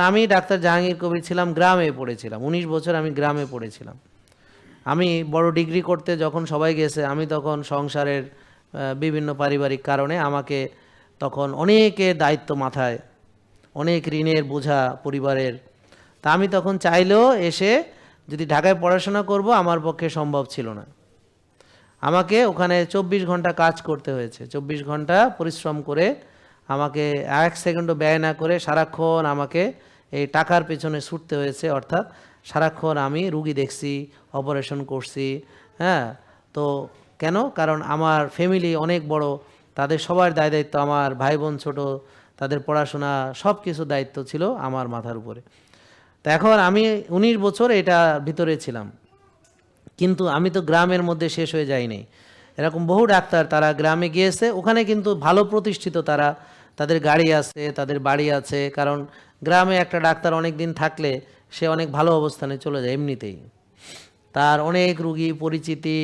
আমি ডাক্তার জাহাঙ্গীর কবির ছিলাম, গ্রামে পড়েছিলাম, 19 বছর আমি গ্রামে পড়েছিলাম। আমি বড় ডিগ্রি করতে যখন সবাই গেছে, আমি তখন সংসারের বিভিন্ন পারিবারিক কারণে আমাকে তখন অনেকের দায়িত্ব মাথায়, অনেক ঋণের বোঝা পরিবারের। তা আমি তখন চাইলেও এসে যদি ঢাকায় পড়াশোনা করব আমার পক্ষে সম্ভব ছিল না। আমাকে ওখানে 24 ঘন্টা কাজ করতে হয়েছে, 24 ঘন্টা পরিশ্রম করে আমাকে এক সেকেন্ডও ব্যয় না করে সারাক্ষণ আমাকে এই টাকার পেছনে ছুটতে হয়েছে। অর্থাৎ সারাক্ষণ আমি রুগী দেখছি, অপারেশন করছি। হ্যাঁ, তো কেন? কারণ আমার ফ্যামিলি অনেক বড়, তাদের সবার দায় দায়িত্ব, আমার ভাই বোন ছোট, তাদের পড়াশোনা সব কিছু দায়িত্ব ছিল আমার মাথার উপরে। তো এখন আমি 19 বছর এটা ভিতরে ছিলাম, কিন্তু আমি তো গ্রামের মধ্যে শেষ হয়ে যাইনি। এরকম বহু ডাক্তার তারা গ্রামে গিয়েছে, ওখানে কিন্তু ভালো প্রতিষ্ঠিত, তারা তাদের গাড়ি আছে, তাদের বাড়ি আছে। কারণ গ্রামে একটা ডাক্তার অনেক দিন থাকলে সে অনেক ভালো অবস্থানে চলে যায় এমনিতেই, তার অনেক রুগী পরিচিতি,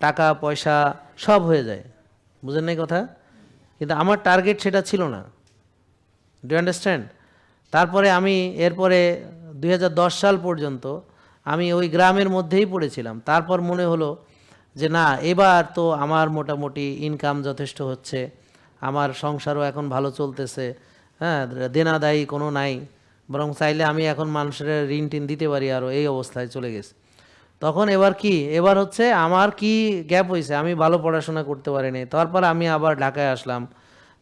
টাকা পয়সা সব হয়ে যায়। বুঝেন নাই কথা? কিন্তু আমার টার্গেট সেটা ছিল না। Do you understand? তারপরে আমি এরপরে 2010 সাল পর্যন্ত আমি ওই গ্রামের মধ্যেই পড়েছিলাম। তারপর মনে হলো যে না, এবার তো আমার মোটামুটি ইনকাম যথেষ্ট হচ্ছে, আমার সংসারও এখন ভালো চলতেছে। হ্যাঁ, দেনাদায়ী কোনো নাই, বরং চাইলে আমি এখন মানুষের ঋণ টিন দিতে পারি, আরও এই অবস্থায় চলে গেছে। তখন এবার কি, এবার হচ্ছে আমার কি গ্যাপ হয়েছে, আমি ভালো পড়াশোনা করতে পারিনি। তারপর আমি আবার ঢাকায় আসলাম,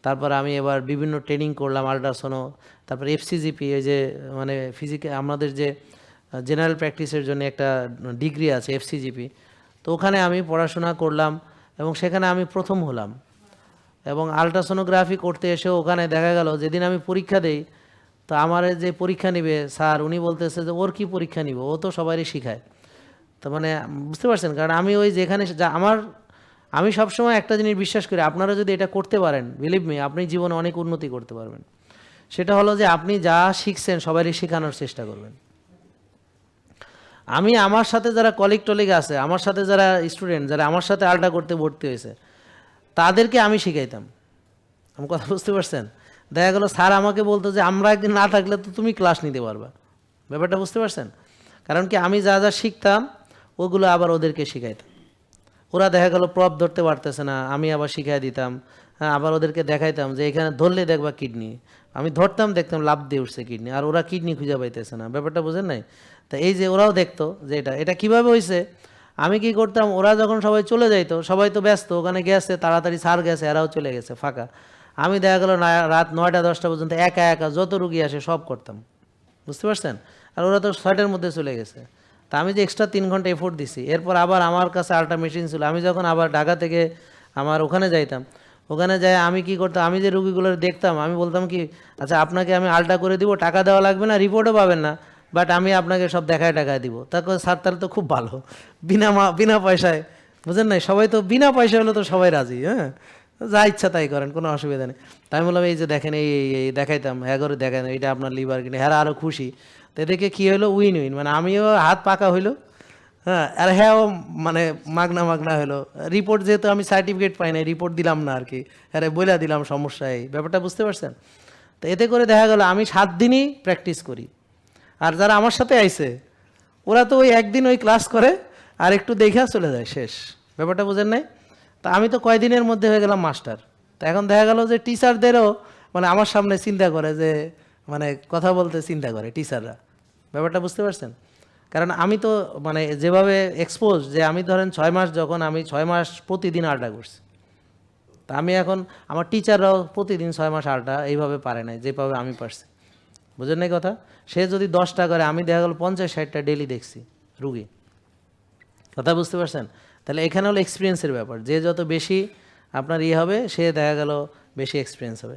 তারপর আমি এবার বিভিন্ন ট্রেনিং করলাম, আল্ট্রাসোনো, তারপর এফসিজিপি, এই যে মানে আমাদের যে জেনারেল প্র্যাকটিসের জন্য একটা ডিগ্রি আছে এফসিজিপি। তো ওখানে আমি পড়াশোনা করলাম এবং সেখানে আমি প্রথম হলাম। এবং আল্ট্রাসোনোগ্রাফি করতে এসেও ওখানে দেখা গেল যেদিন আমি পরীক্ষা দেই, তো আমার যে পরীক্ষা নিবে স্যার, উনি বলতেছে যে ওর কি পরীক্ষা নিব, ও তো সবারই শিখায়। তো মানে বুঝতে পারছেন? কারণ আমি ওই যেখানে আমি সবসময় একটা জিনিস বিশ্বাস করি, আপনারা যদি এটা করতে পারেন, বিলিভ মি, আপনি জীবনে অনেক উন্নতি করতে পারবেন। সেটা হলো যে আপনি যা শিখছেন সবারই শেখানোর চেষ্টা করবেন। আমি আমার সাথে যারা কলিগ টলিগ আছে, আমার সাথে যারা স্টুডেন্ট, যারা আমার সাথে আলটা করতে ভর্তি হয়েছে, তাদেরকে আমি শিখাইতাম। আমি কথা বুঝতে পারছেন? দেখা গেলো স্যার আমাকে বলতো যে আমরা একদিন না থাকলে তো তুমি ক্লাস নিতে পারবা। ব্যাপারটা বুঝতে পারছেন? কারণ কি, আমি যা যা শিখতাম ওগুলো আবার ওদেরকে শিখাইতাম। ওরা দেখা গেলো প্রপ ধরতে পারতেছে না, আমি আবার শিখাই দিতাম। হ্যাঁ, আবার ওদেরকে দেখাইতাম যে এখানে ধরলে দেখবা কিডনি। আমি ধরতাম, দেখতাম লাভ দিয়ে উঠছে কিডনি, আর ওরা কিডনি খুঁজে পাইতেছে না। ব্যাপারটা বুঝেন নাই? তা এই যে ওরাও দেখতো যে এটা কীভাবে হয়েছে। আমি কি করতাম, ওরা যখন সবাই চলে যাইতো, সবাই তো ব্যস্ত, ওখানে গেছে তাড়াতাড়ি, সার গেছে, এরাও চলে গেছে, ফাঁকা। আমি দেখা গেলো রাত 9টা 10টা পর্যন্ত একা একা যত রুগী আসে সব করতাম। বুঝতে পারছেন? আর ওরা তো 6টার মধ্যে চলে গেছে। তা আমি যে এক্সট্রা 3 ঘন্টা এফোর্ট দিছি, এরপর আবার আমার কাছে আলট্রা মেশিন ছিল। আমি যখন আবার ঢাকা থেকে আমার ওখানে যাইতাম, ওখানে যাই আমি কি করতাম, আমি যে রুগীগুলো দেখতাম, আমি বলতাম কি, আচ্ছা আপনাকে আমি আলট্রা করে দিব, টাকা দেওয়া লাগবে না, রিপোর্টও পাবেন না, বাট আমি আপনাকে সব দেখায় টাকায় দিব। তারপর স্যার, তাহলে তো খুব ভালো, বিনা পয়সায়। বুঝেন নাই? সবাই তো বিনা পয়সা হলে তো সবাই রাজি। হ্যাঁ, যা ইচ্ছা তাই করেন, কোনো অসুবিধা নেই। তাই বললাম এই যে দেখেন, এই দেখাইতাম, হ্যাঁ করে দেখাই, এটা আপনার লিভার কিনে, হ্যাঁ আরও খুশি। তো এদিকে কী হলো, উইন উইন, মানে আমিও হাত পাকা হইলো, হ্যাঁ, আর হ্যাঁ মানে মাগনা হলো। রিপোর্ট যেহেতু আমি সার্টিফিকেট পাই না, রিপোর্ট দিলাম না আর কি, হ্যাঁ বইলা দিলাম সমস্যা, এই ব্যাপারটা বুঝতে পারছেন? তো এতে করে দেখা গেল আমি 7 দিনই প্র্যাকটিস করি, আর যারা আমার সাথে আইছে ওরা তো ওই একদিন ওই ক্লাস করে আর একটু দেখা চলে যায়, শেষ। ব্যাপারটা বুঝেন নাই? তা আমি তো কয়দিনের মধ্যে হয়ে গেলাম মাস্টার। তা এখন দেখা গেল যে টিচারদেরও মানে আমার সামনে চিন্তা করে, যে মানে কথা বলতে চিন্তা করে টিচাররা। ব্যাপারটা বুঝতে পারছেন? কারণ আমি তো মানে যেভাবে এক্সপোজ, যে আমি ধরেন 6 মাস, যখন আমি 6 মাস প্রতিদিন আলট্রা করছি, তা আমি এখন আমার টিচাররাও প্রতিদিন 6 মাস আলট্রা এইভাবে পারে নাই যেভাবে আমি পারছি। বুঝেন নাই কথা? সে যদি 10টা করে, আমি দেখা গেল 50-60টা ডেলি দেখছি রুগী। কথা বুঝতে পারছেন? তাহলে এখানে হলো এক্সপিরিয়েন্সের ব্যাপার, যে যত বেশি আপনার হবে, সে দেখা গেল বেশি এক্সপিরিয়েন্স হবে।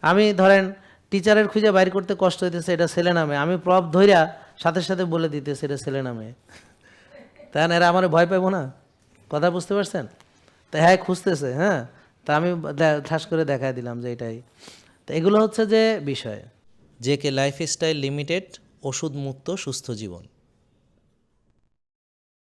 আমি ধরেন টিচারের খুঁজে বাইর করতে কষ্ট হইতেছে, এটা ছেলে নামে, আমি প্রপ ধইরা সাথে সাথে বলে দিতেছে এটা ছেলে নামে, তাই না? এরা আমার ভয় পাবো না? কথা বুঝতে পারছেন? তা হ্যাঁ খুঁজতেছে, হ্যাঁ, তা আমি ঠাস করে দেখাই দিলাম যে এটাই। তো এগুলো হচ্ছে যে বিষয়। জেকে লাইফস্টাইল লিমিটেড, ওষুধ মুক্ত সুস্থ জীবন।